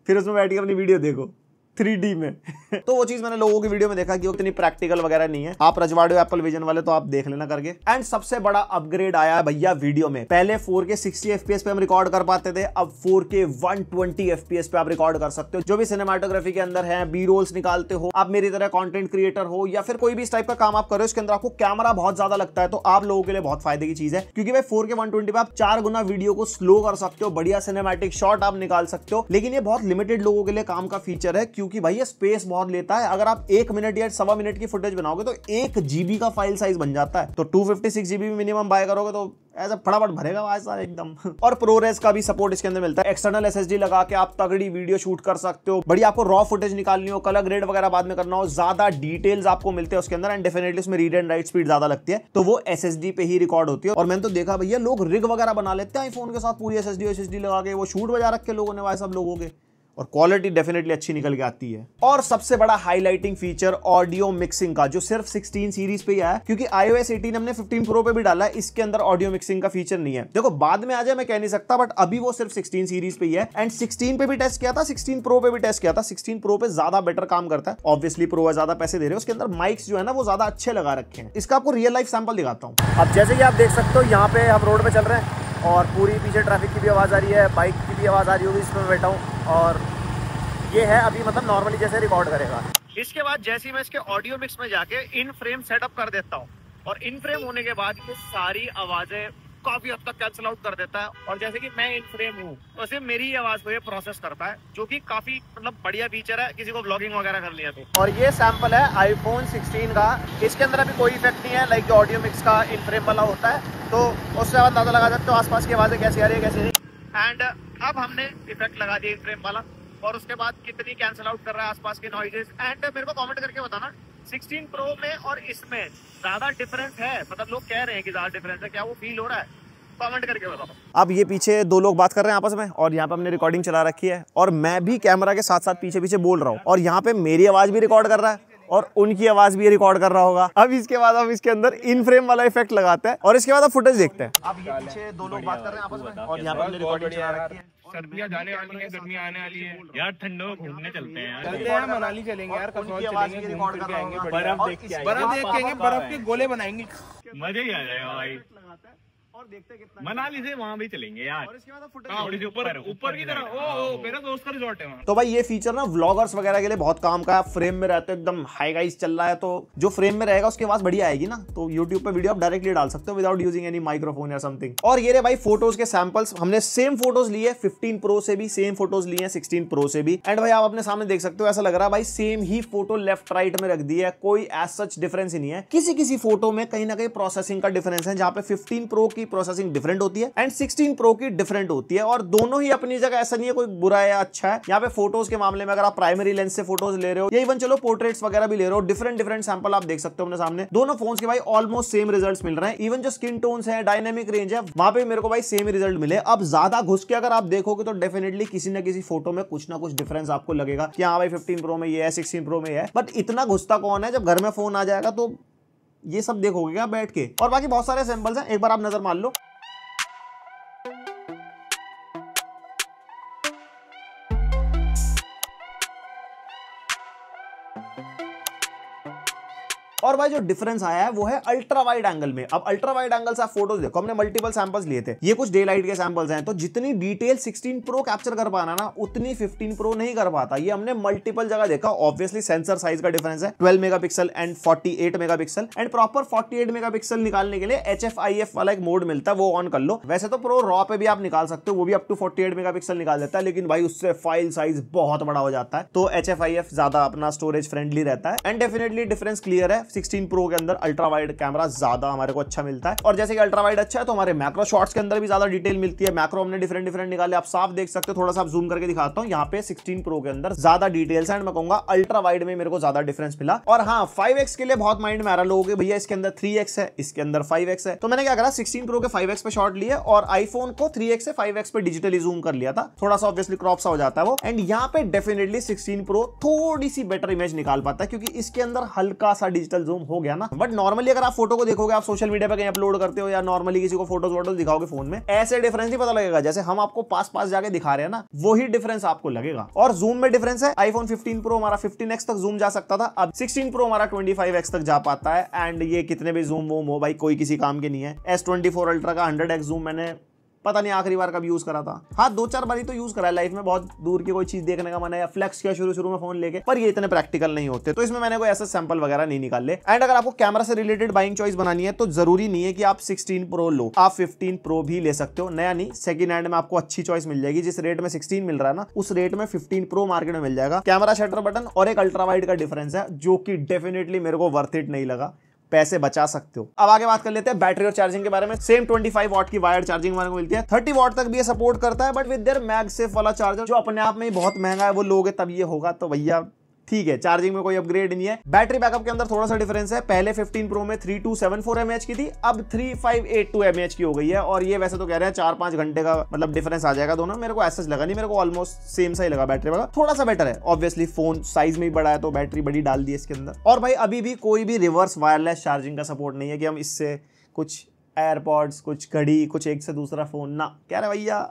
फिर उसमें बैठ के अपनी वीडियो देखो 3D में। तो वो चीज मैंने लोगों की वीडियो में देखा कि वो इतनी प्रैक्टिकल वगैरह नहीं है। आप रजवाड़े हो एप्पल विजन वाले तो आप देख लेना करके। एंड सबसे बड़ा अपग्रेड आया है भैया वीडियो में। पहले 4K 60 FPS पे हम रिकॉर्ड कर पाते थे, अब 4K 120 FPS पे आप रिकॉर्ड कर सकते हो। जो भी सिनेमाटोग्राफी के अंदर है, बी रोल्स निकालते हो, आप मेरी तरह कंटेंट क्रिएटर हो या फिर कोई भी इस टाइप का काम आप करो, इसके अंदर आपको कैमरा बहुत ज्यादा लगता है, तो आप लोगों के लिए बहुत फायदे की चीज है। क्योंकि भाई 4K 120 पे आप 4 गुना वीडियो को स्लो कर सकते हो, बढ़िया सिनेमैटिक शॉट आप निकाल सकते हो। लेकिन ये बहुत लिमिटेड लोगों के लिए काम का फीचर है, क्योंकि भाई ये स्पेस बहुत लेता है। अगर आप 1 मिनट या 1.25 मिनट की फुटेज बनाओगे तो 1 GB का फाइल साइज बन जाता है। तो 256 GB मिनिमम बाय करोगे तो ऐसा फटाफट भरेगा आज सारा एकदम। और प्रोरेस का भी सपोर्ट इसके अंदर मिलता है। एक्सटर्नल SSD लगा के आप तगड़ी वीडियो शूट कर सकते हो। बढ़िया आपको रॉ फुटेज निकालनी हो, कलर ग्रेड वगैरह बाद में करना हो, ज्यादा डिटेल्स आपको मिलते हैं उसके अंदर। एंड डेफिनेटली उसमें रीड एंड राइट स्पीड ज्यादा लगती है, तो वो SSD पे ही रिकॉर्ड होती है। और मैंने तो देखा भैया लोग रिग वगैरह बना लेते हैं आईफोन के साथ, पूरी SSD लगा के वो शूट बजा रखे लोगों ने भाई सब लोगों के, और क्वालिटी डेफिनेटली अच्छी निकल के आती है। और सबसे बड़ा हाईलाइटिंग फीचर ऑडियो मिक्सिंग का, जो सिर्फ 16 सीरीज पे ही आया, क्योंकि iOS 18 हमने 15 Pro पे भी डाला है, इसके अंदर ऑडियो मिक्सिंग का फीचर नहीं है। देखो बाद में आ जाए मैं कह नहीं सकता, बट अभी वो सिर्फ 16 सीरीज पे ही है। एंड 16 पे भी टेस्ट किया था, 16 Pro पे भी टेस्ट किया था। 16 Pro पे ज्यादा बेटर काम करता है। ऑब्वियसली Pro है, ज्यादा पैसे दे रहे हैं, उसके अंदर माइक्स जो है ना वो ज्यादा अच्छे लगा रखे हैं। इसका आपको रियल लाइफ सैंपल दिखाता हूँ। अब जैसे कि आप देख सकते हो, यहाँ पे हम रोड पे चल रहे हैं और पूरी पीछे ट्रैफिक की भी आवाज आ रही है, बाइक की भी आवाज आ रही होगी, इसमें बैठा हूँ। और ये है अभी मतलब नॉर्मली जैसे रिकॉर्ड करेगा। इसके बाद जैसे ही मैं इसके ऑडियो मिक्स में जाके इन फ्रेम सेटअप कर देता हूँ, और इन फ्रेम होने के बाद ये सारी आवाजें काफी हद तक कैंसिल आउट कर देता है। और जैसे कि मैं इन फ्रेम हूँ तो सिर्फ मेरी आवाज को ये प्रोसेस करता है, जो कि काफी मतलब बढ़िया फीचर है किसी को व्लॉगिंग वगैरह करनी है तो। और ये सैंपल है आईफोन 16 का। इसके अंदर अभी कोई इफेक्ट नहीं है, लाइक जो ऑडियो मिक्स का इन फ्रेम वाला होता है, तो उससे आप अंदाजा लगा सकते हो आसपास की आवाजें कैसी आ रही है कैसी नहीं। एंड अब हमने इफेक्ट लगा दिया इन फ्रेम वाला, और उसके बाद कितनी कैंसिल आउट कर रहा है आसपास के नॉइजेस। एंड मेरे को कमेंट करके बताना 16 Pro में और इसमें ज्यादा डिफरेंस है, मतलब लोग कह रहे हैं कि ज्यादा डिफरेंस है, क्या वो फील हो रहा है? कमेंट करके बताओ। अब ये पीछे 2 लोग बात कर रहे हैं आपस में, और यहाँ पे हमने रिकॉर्डिंग चला रखी है, और मैं भी कैमरा के साथ साथ पीछे पीछे बोल रहा हूँ, और यहाँ पे मेरी आवाज भी रिकॉर्ड कर रहा है और उनकी आवाज भी रिकॉर्ड कर रहा होगा। अब इसके बाद हम इसके अंदर इन फ्रेम वाला इफेक्ट लगाते हैं, और इसके बाद आप फुटेज देखते हैं। अब ये पीछे 2 लोग बात कर रहे हैं आपस में, और यहाँ पे हमने रिकॉर्डिंग चला रखी है। सर्दियाँ जाने वाली है, गर्मियाँ आने वाली है यार, ठंडों घूमने चलते हैं यार। चलते हैं, मनाली चलेंगे यार, कसौल चलेंगे, रिकॉर्ड कर आएंगे, बर्फ देख के आएंगे, बर्फ के गोले बनाएंगे, मजे ही आ जाएगा भाई। और देखते कितना मनाली से वहाँ भी चलेंगे यार, और इसके बाद फुटेज थोड़ी सी ऊपर की तरफ। ओ मेरा दोस्त का रिजॉर्ट है वहाँ। तो भाई ये फीचर ना व्लॉगर्स वगैरह के लिए बहुत काम का है। फ्रेम में रहते हो एकदम हाई गाइस चल रहा है, तो जो फ्रेम में रहेगा उसकी आवाज बढ़िया आएगी ना, तो YouTube पे वीडियो आप डायरेक्टली डाल सकते हो विदाउट यूजिंग एनी माइक्रोफोन या समथिंग। और ये रे भाई फोटोज के सैंपल्स, हमने सेम फोटोज लिए 15 Pro से भी, सेम फोटोज लिए हैं 16 Pro से भी। एंड भाई आप अपने सामने देख सकते हो, ऐसा लग रहा है भाई सेम ही फोटो लेफ्ट राइट में रख दी है, कोई एज सच डिफरेंस ही नहीं है। किसी किसी फोटो में कहीं ना कहीं प्रोसेसिंग का डिफरेंस है, जहां पे 15 Pro की प्रोसेसिंग डिफरेंट होती है एंड 16 Pro की डिफरेंट होती है, और दोनों ही अपनी जगह, ऐसा नहीं है कोई बुरा है या अच्छा है। यहाँ पे फोटोज के मामले में अगर आप प्राइमरी लेंस से फोटोज ले रहे हो या इवन चलो पोर्ट्रेट्स वगैरह भी ले रहे हो, डिफरेंट सैंपल आप देख सकते हो अपने सामने। दोनों फोन्स के भाई ऑलमोस्ट सेम रिजल्ट्स मिल रहे हैं। इवन जो स्किन टोन्स है, डायनेमिक रेंज है, वहां पे मेरे को भाई सेम रिजल्ट मिले। अब ज्यादा घुस के अगर आप देखोगे तो डेफिनेटली किसी ना किसी फोटो में कुछ ना कुछ डिफरेंस आपको लगेगा कि हाँ भाई 15 Pro में ये है, 16 Pro में ये है, बट इतना घुसता कौन है? जब घर में फोन आ जाएगा तो ये सब देखोगे क्या बैठ के। और बाकी बहुत सारे सैंपल्स हैं, एक बार आप नजर मार लो। और भाई जो डिफरेंस आया है वो है अल्ट्रा वाइड एंगल में। अब अल्ट्रा वाइड एंगल से आप फोटोज देखो, हमने मल्टीपल सैंपल्स लिए थे, ये कुछ डे लाइट के सैंपल्स हैं, तो जितनी डिटेल 16 Pro कैप्चर कर पाना ना उतनी 15 Pro नहीं कर पाता। ये हमने मल्टीपल जगह देखा। ऑब्वियसली सेंसर साइज का डिफरेंस है, 12 megapixel and 48 megapixel. And proper 48 megapixel निकालने के लिए HFIF वाला एक मोड मिलता है, वो ऑन कर लो। वैसे तो प्रो रॉ पे भी आप निकाल सकते हो, वो भी अप टू 48 मेगापिक्सल निकाल देता है, लेकिन भाई उससे फाइल साइज बहुत बड़ा हो जाता है, तो HFIF ज्यादा अपना स्टोरेज फ्रेंडली रहता है। एंड डेफिनेटली डिफरेंस क्लियर है। 16 प्रो के अंदर अल्ट्रा वाइड कैमरा ज्यादा हमारे को अच्छा मिलता है, और जैसे कि अल्ट्रा वाइड अच्छा है तो हमारे मैक्रो शॉट्स के अंदर भी ज्यादा डिटेल मिलती है। मैक्रो हमने डिफरेंट निकाले, आप साफ देख सकते हो। थोड़ा सा जूम करके दिखाता हूं, यहाँ पे 16 प्रो के अंदर ज्यादा डिटेल्स एंड मैं कहूंगा अल्ट्रा वाइड में मेरे को ज्यादा डिफरेंस मिला। और हाँ, 5x के लिए बहुत माइंड में आ रहा लोगों के, भैया इसके अंदर 3x है, इसके अंदर 5x है, तो मैंने क्या करा 16 प्रो के 5x पे शॉट लिए और आईफोन को 3x से 5x पे डिजिटली जूम कर लिया था। थोड़ा सा ऑब्वियसली क्रॉप सा हो जाता है वो, एंड यहाँ पे डेफिनेटली 16 प्रो थोड़ी सी बेटर इमेज निकाल पाता है क्योंकि इसके अंदर हल्का सा डिजिटल जूम हो गया ना। बट नॉर्मली अगर आप फोटो को देखोगे, आप सोशल मीडिया पे कहीं अपलोड करते हो या नॉर्मली किसी को फोटोज दिखाओगे फोन में, ऐसे डिफरेंस नहीं पता लगेगा जैसे हम आपको पास जाके दिखा रहे हैं ना, वही डिफरेंस आपको लगेगा। और जूम में डिफरेंस है, आईफोन 15 प्रो हमारा 15x तक जूम जा सकता था, अब 16 प्रो हमारा 25x तक जा पाता है। एंड ये कितने भी जूम वूम हो भाई, कोई किसी काम के नहीं है। S24 अल्ट्रा का 100x जूम मैंने पता नहीं आखिरी बार कब यूज करा था, हाँ 2-4 बार ही तो यूज करा है लाइफ में, बहुत दूर की कोई चीज देखने का मन है या फ्लेक्स किया शुरू में फोन लेके, पर ये इतने प्रैक्टिकल नहीं होते, तो इसमें मैंने कोई ऐसा सैंपल वगैरह नहीं निकाले। एंड अगर आपको कैमरा से रिलेटेड बाइंग चॉइस बनानी है तो जरूरी नहीं है कि आप 16 प्रो लो, आप 15 प्रो भी ले सकते हो, नया नहीं, सेकंड हैंड में आपको अच्छी चॉइस मिल जाएगी। जिस रेट में 16 मिल रहा है ना, उस रेट में 15 प्रो मार्केट में मिल जाएगा। कैमरा शटर बटन और एक अल्ट्रा वाइड का डिफरेंस है जो कि डेफिनेटली मेरे को वर्थ इट नहीं लगा, पैसे बचा सकते हो। अब आगे बात कर लेते हैं बैटरी और चार्जिंग के बारे में। सेम 25 वॉट की वायर्ड चार्जिंग हमारे को मिलती है, 30 वॉट तक भी ये सपोर्ट करता है, बट विद देयर मैगसेफ वाला चार्जर जो अपने आप में ही बहुत महंगा है, वो लोगे तब ये होगा, तो भैया ठीक है, चार्जिंग में कोई अपग्रेड नहीं है। बैटरी बैकअप के अंदर थोड़ा सा डिफरेंस है, पहले 15 प्रो में 3274 mAh की थी, अब 3582 mAh की हो गई है, और ये वैसे तो कह रहे हैं 4-5 घंटे का मतलब डिफरेंस आ जाएगा दोनों। मेरे को ऐसा लगा नहीं, मेरे को ऑलमोस्ट सेम सा ही लगा। बैटरी बैकअप थोड़ा सा बेटर है, ऑब्वियसली फोन साइज में ही बड़ा है तो बैटरी बड़ी डाल दी है इसके अंदर। और भाई अभी भी कोई भी रिवर्स वायरलेस चार्जिंग का सपोर्ट नहीं है कि हम इससे कुछ एयरपॉड्स, कुछ घड़ी, कुछ एक से दूसरा फोन ना, कह रहे भैया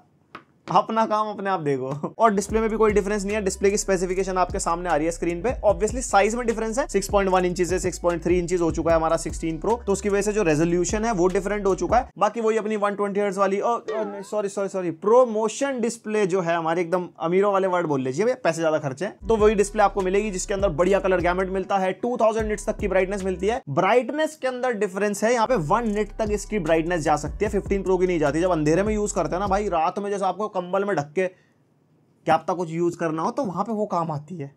अपना काम अपने आप देखो। और डिस्प्ले में भी कोई डिफरेंस नहीं है, डिस्प्ले की स्पेसिफिकेशन आपके सामने आ रही है स्क्रीन पे। ऑब्वियसली साइज में डिफरेंस है, 6.1 इंचेस से 6.3 इंचेस हो चुका है हमारा 16 प्रो, तो उसकी वजह से जो रेजोल्यूशन है वो डिफरेंट हो चुका है। बाकी वही अपनी 120 हर्ट्ज वाली सॉरी प्रोमोशन डिस्प्ले जो है हमारे, एकदम अमीरों वाले वर्ड बोल लीजिए, पैसे ज्यादा खर्चे हैं, तो वही डिस्प्ले आपको मिलेगी जिसके अंदर बढ़िया कलर गैमेट मिलता है, 2000 निट्स तक की ब्राइटनेस मिलती है। ब्राइटनेस के अंदर डिफरेंस है, यहाँ पे 1 निट तक इसकी ब्राइटनेस जा सकती है, 15 प्रो की नहीं जाती। जब अंधेरे में यूज करते हैं ना भाई, रात में जैसे आपको कंबल में ढक के क्या पता कुछ यूज करना हो, तो वहां पे वो काम आती है।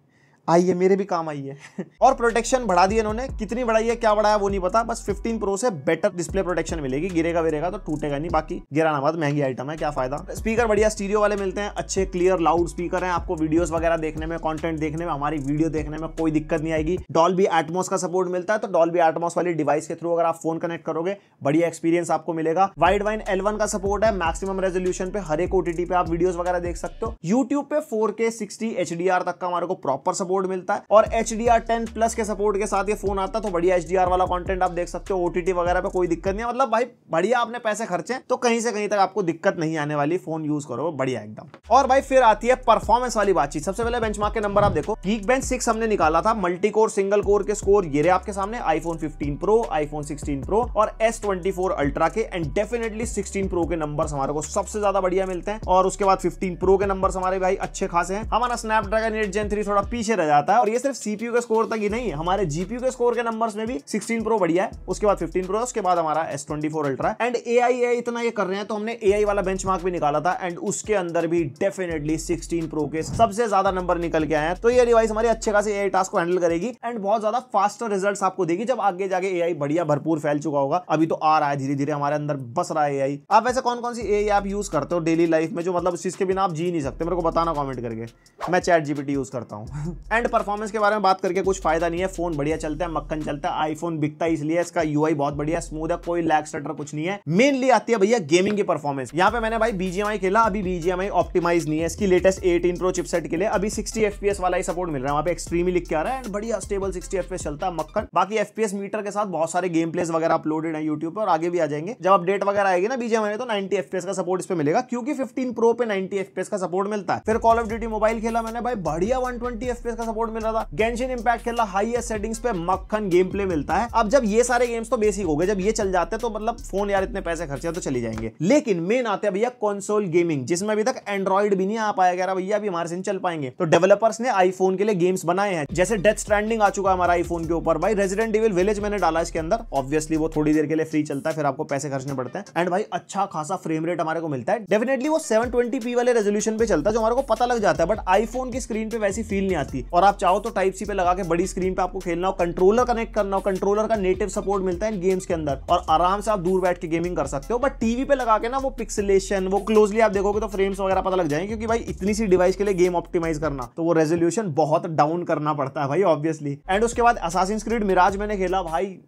आई है, मेरे भी काम आई है। और प्रोटेक्शन बढ़ा दी इन्होंने, कितनी बढ़ाई है क्या बढ़ाया वो नहीं पता, बस 15 प्रो से बेटर डिस्प्ले प्रोटेक्शन मिलेगी। गिरेगा तो टूटेगा नहीं, बाकी गिराना मत, महंगी आइटम है, क्या फायदा। स्पीकर बढ़िया स्टीरियो वाले मिलते हैं, अच्छे क्लियर लाउड स्पीकर हैं, आपको वीडियोस वगैरह देखने में, कंटेंट देखने में, हमारी वीडियो देखने में कोई दिक्कत नहीं आएगी। डॉल्बी एटमॉस का सपोर्ट मिलता है, तो डॉल्बी एटमॉस वाली डिवाइस के थ्रू अगर आप फोन कनेक्ट करोगे बढ़िया एक्सपीरियंस आपको मिलेगा। वाइड वाइन L1 का सपोर्ट है, मैक्सिमम रेजोल्यूशन पे हर एक OTT पे आप वीडियोस वगैरह देख सकते हो। यूट्यूब पे 4K 60 HDR तक का हमारे को प्रॉपर सपोर्ट मिलता है, और HDR10+ के सपोर्ट के साथ ये फोन आता है, तो बढ़िया HDR वाला कंटेंट आप देख सकते हो। OTT वगैरह पे कोई दिक्कत नहीं है, मतलब भाई बढ़िया, आपने पैसे खर्चे तो कहीं से कहीं तक आपको दिक्कत नहीं आने वाली, फोन यूज करो बढ़िया एकदम। और भाई फिर आती है परफॉर्मेंस वाली बातचीत। सबसे पहले बेंचमार्क के नंबर आप देखो, Geekbench 6 हमने निकाला था, मल्टी कोर सिंगल कोर के स्कोर ये रहे आपके सामने, आईफोन 15 प्रो, आईफोन 16 प्रो और S24 अल्ट्रा के। एंड डेफिनेटली 16 प्रो के नंबर्स हमारे को सबसे ज्यादा बढ़िया मिलते हैं, और उसके बाद 15 प्रो के नंबर्स हमारे भाई अच्छे खासे हैं। हमारा स्नैपड्रैगन 8 Gen 3 थोड़ा पीछे रह जाता है, और ये सिर्फ CPU के स्कोर तक ही नहीं, हमारे GPU के स्कोर के नंबर्स में भी 16 प्रो बढ़िया है, उसके बाद 15 प्रो, उसके बाद हमारा S24 अल्ट्रा। एंड AI इतना ये कर रहे हैं तो हमने AI वाला बेंचमार्क भी निकाला था, एंड उसके अंदर भी डेफिनेटली 16 प्रो के सबसे ज्यादा नंबर निकल के आए हैं। तो ये डिवाइस हमारी अच्छे खासे AI टास्क को हैंडल करेगी एंड बहुत ज्यादा फास्टर रिजल्ट्स आपको देगी जब आगे जाके AI बढ़िया भरपूर फैल चुका होगा। अभी तो आ रहा है धीरे धीरे, हमारे अंदर बस रहा है AI। आप वैसे कौन कौन सी AI आप यूज करते हो डेली लाइफ में, जो मतलब उस चीज के बिना आप जी नहीं सकते, मेरे को बताना कमेंट करके। मैं ChatGPT यूज करता हूँ। एंड परफॉर्मेंस के बारे में बात करके कुछ फायदा नहीं है, फोन बढ़िया चलता है, मक्खन चलता है। आईफोन बिकता है इसलिए, इसका UI बहुत बढ़िया स्मूथ है, कोई लैग स्टटर कुछ नहीं है। मेनली आती है भैया गेमिंग की परफॉर्मेंस। यहाँ पे मैंने भाई BGMI खेला, अभी BGMI ऑप्टिमाइज नहीं है इसकी लेटेस्ट 18 प्रो चिपसेट के लिए, अभी 60 FPS वाला ही सपोर्ट मिल रहा है, वहाँ पे एक्सट्रीमली लिख के आ रहा है, एंड बढ़िया स्टेबल 60 FPS चलता है मक्खन। बाकी FPS मीटर के साथ बहुत सारे गेम प्लेस वगैरह अपलोडेड है यूट्यूब पे, और आगे भी आ जाएंगे जब अपडेट वगैरह आएगी ना BGMI में, तो 90 FPS का सपोर्ट इस पे मिलेगा, क्योंकि 15 प्रो पे 90 FPS का सपोर्ट मिलता है। फिर कॉल ऑफ ड्यूटी मोबाइल खेला मैंने भाई, बढ़िया 120 FPS का सपोर्ट मिल रहा था। गेंशिन इंपैक्ट खेला, हाईएस्ट सेटिंग्स पे मक्खन गेम प्ले मिलता है। अब जब ये सारे गेम्स तो बेसिक हो गए, जब ये चल जाते हैं तो मतलब फोन यार इतने पैसे खर्चे तो चली जाएंगे। लेकिन मेन आते हैं भैया कंसोल गेमिंग, जिसमें अभी तक एंड्रॉइड भी नहीं आ पाया गया भैया, अभी हमारे से चल पाएंगे। तो डेवलपर्स ने आईफोन के लिए गेम्स बनाए हैं, जैसे डेथ स्ट्रैंडिंग आ चुका है हमारा आईफोन के ऊपर भाई, रेजिडेंट इविल विलेज मैंने डाला इसके अंदर। ऑब्वियसली वो थोड़ी देर के लिए फ्री चलता है, फिर आपको पैसे खर्चने पड़ते हैं, एंड भाई अच्छा खासा फ्रेम रेट हमारे को मिलता है। डेफिनेटली वो 720p वाले रेजोल्यूशन पे चलता है, जो हमारे को पता लग जाता है, बट आईफोन की स्क्रीन पे वैसी फील नहीं आती। और आप चाहो तो टाइप सी पे लगा के बड़ी स्क्रीन पे आपको खेलना हो, कंट्रोलर कनेक्ट करना हो, कंट्रोलर का नेटिव सपोर्ट मिलता है इन गेम्स के अंदर और आराम से आप दूर बैठ के गेमिंग कर सकते हो। बट टीवी पे लगा के ना वो पिक्सेलेशन, वो क्लोजली आप देखोगे तो फ्रेम्स वगैरह पता लग जाएंगे, क्योंकि भाई इतनी सी डिवाइस के लिए गेम ऑप्टिमाइज करना तो वो रेजोल्यूशन बहुत डाउन करना पड़ता है भाई ऑब्वियसली। एंड उसके बाद असासिन्स क्रीड मिराज मैंने खेला भाई,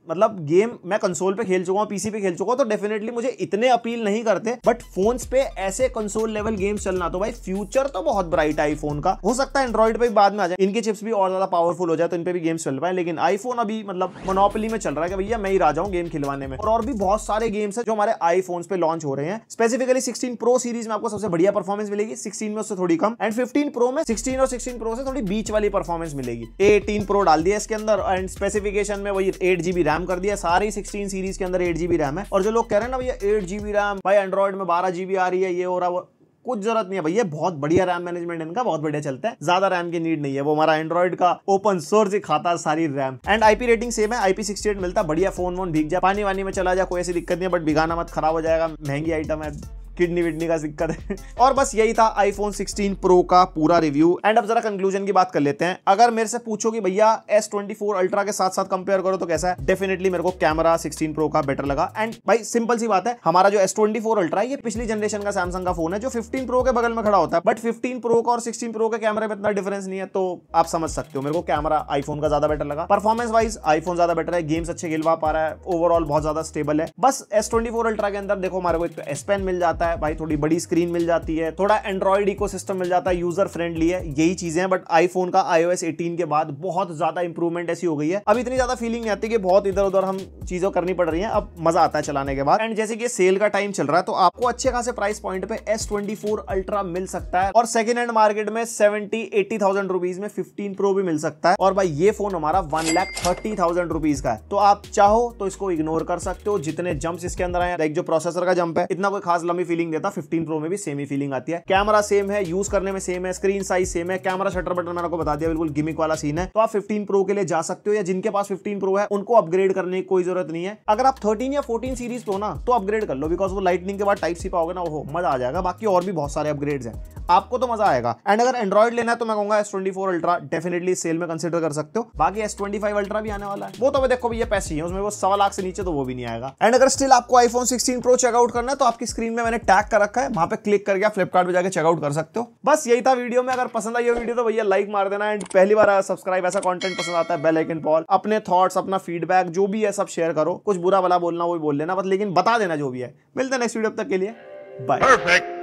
मतलब गेम मैं कंसोल पे खेल चुका हूं, पीसी पे खेल चुका हूं, तो डेफिनेटली मुझे इतने अपील नहीं करते, बट फोन्स पे ऐसे कंसोल लेवल गेम्स चलना तो भाई फ्यूचर तो बहुत ब्राइट है आईफोन का। हो सकता है एंड्रॉइड पे भी बाद में आ जाए, इनके चिप्स भी और ज्यादा पावरफुल हो जाए तो इन पे भी गेम्स चल पाए, लेकिन आईफोन अभी मतलब मोनोपोली में चल रहा है कि भैया मैं ही राजा हूं गेम खिलवाने में। और भी बहुत सारे गेम्स है जो हमारे आईफोन पे लॉन्च हो रहे हैं। स्पेसिफिकली 16 प्रो सीरीज में आपको सबसे बढ़िया परफॉर्मेंस मिलेगी, 16 में उससे थोड़ी कम, एंड 15 प्रो में 16 और 16 प्रो से थोड़ी बीच वाली परफॉर्मेंस मिलेगी। 18 प्रो डाल दिया इसके अंदर एंड स्पेसिफिकेशन में वही 8 GB रैम कर दिया, सारी 16 सीरीज के अंदर 8 GB रैम है। और जो लोग कह रहे हैं ना भैया 8 GB रैम भाई एंड्रॉइड में 12 GB आ रही है, ये हो रहा वो, कुछ जरूरत नहीं है भैया, बहुत बढ़िया रैम मैनेजमेंट इनका बहुत बढ़िया चलता है, ज्यादा रैम की नीड नहीं है, वो हमारा एंड्रॉइड का ओपन सोर्स ही खाता है सारी RAM. And IP rating same है, IP68 मिलता है, बढ़िया फोन वोन भीग जाए, पानी वानी में चला जाए कोई ऐसी दिक्कत नहीं है, बट भिगाना मत, खराब हो जाएगा, महंगी आइटम है, किडनी विडनी का दिक्कत है। और बस यही था आईफोन 16 प्रो का पूरा रिव्यू। एंड अब जरा कंक्लूजन की बात कर लेते हैं। अगर मेरे से पूछो कि भैया S24 अल्ट्रा के साथ साथ कंपेयर करो तो कैसा है, डेफिनेटली मेरे को कैमरा 16 प्रो का बेटर लगा। एंड भाई सिंपल सी बात है, हमारा जो S24 अल्ट्रा है ये पिछली जनरेशन का सैमसंग का फोन है जो 15 प्रो के बगल में खड़ा होता है, बट 15 प्रो का और 16 प्रो के कैमरे में इतना डिफरेंस नहीं है, तो आप समझ सकते हो मेरे को कैमरा आईफोन का ज्यादा बेटर लगा। परफॉर्मेंस वाइज आईफोन ज्यादा बेटर है, गेम्स अच्छे खेलवा पा रहा है, ओवरऑल बहुत ज्यादा स्टेबल है। बस S24 अल्ट्रा के अंदर देखो हमारे को एक S Pen मिल जाता है भाई, थोड़ी बड़ी स्क्रीन मिल जाती है, थोड़ा एंड्रॉइड इकोसिस्टम मिल जाता है, यूजर फ्रेंडली है, यही चीजें हैं। बट आईफोन का iOS 18 के बाद बहुत ज्यादा इंप्रूवमेंट ऐसी हो गई है, अब इतनी ज्यादा फीलिंग नहीं आती कि बहुत इधर उधर हम चीजों करनी पड़ रही हैं, अब मजा आता है चलाने के बाद। एंड जैसे कि सेल का टाइम चल रहा है तो आपको अच्छे खासे प्राइस पॉइंट पे S24 अल्ट्रा मिल सकता है, और सेकेंड हैंड मार्केट में 70-80,000 रुपीज में 15 प्रो भी मिल सकता है। और भाई ये फोन हमारा 1,30,000 रुपीज का है, तो आप चाहो तो इसको इग्नोर कर सकते हो। जितने जंप्स इसके अंदर आए, लाइक जो प्रोसेसर का जंप है इतना कोई खास लंबी फीलिंग देता, 15 प्रो में भी सेम ही फीलिंग आती है। कैमरा सेम है, यूज करने में सेम है, स्क्रीन साइज सेम है, कैमरा शटर बटन मैंने आपको बता दिया बिल्कुल गिमिक वाला सीन है। तो आप 15 प्रो के लिए जा सकते हो, या जिनके पास 15 प्रो है उनको अपग्रेड करने की कोई जरूरत नहीं है। अगर आप 13 या 14 सीरीज पे हो ना तो अपग्रेड कर लो, बिकॉज वो लाइटनिंग के बाद टाइप सी पाओगे ना, वो मजा आ जाएगा। बाकी और भी बहुत सारे अपग्रेड्स हैं, आपको तो मजा आएगा। एंड अगर एंड्रॉइड लेना है तो मैं कहूंगा S24 अल्ट्रा डेफिनेटली सेल में कंसीडर कर सकते हो। बाकी S25 अल्ट्रा भी आने वाला है, वो तो मैं देखो भैया पैसे ही है उसमें, वो 1.25 लाख से नीचे तो वो भी नहीं आएगा। एंड अगर स्टिल आपको आईफोन 16 प्रो चेकआउट करना है तो आपकी स्क्रीन में मैंने टैग कर रखा है, वहां पे क्लिक करके आप फ्लिपकार्ट पे जाके चेकआउट कर सकते हो। बस यही था वीडियो में। अगर पसंद आई वीडियो तो भैया लाइक मार देना, एंड पहली बार सब्सक्राइब, ऐसा कंटेंट पसंद आता है बेल आइकन पर अपने थॉट्स, अपना फीडबैक जो भी है सब शेयर करो, कुछ बुरा भला बोलना वो बोल लेना बस, लेकिन बता देना जो भी है। मिलते हैं नेक्स्ट वीडियो, तक के लिए बाय।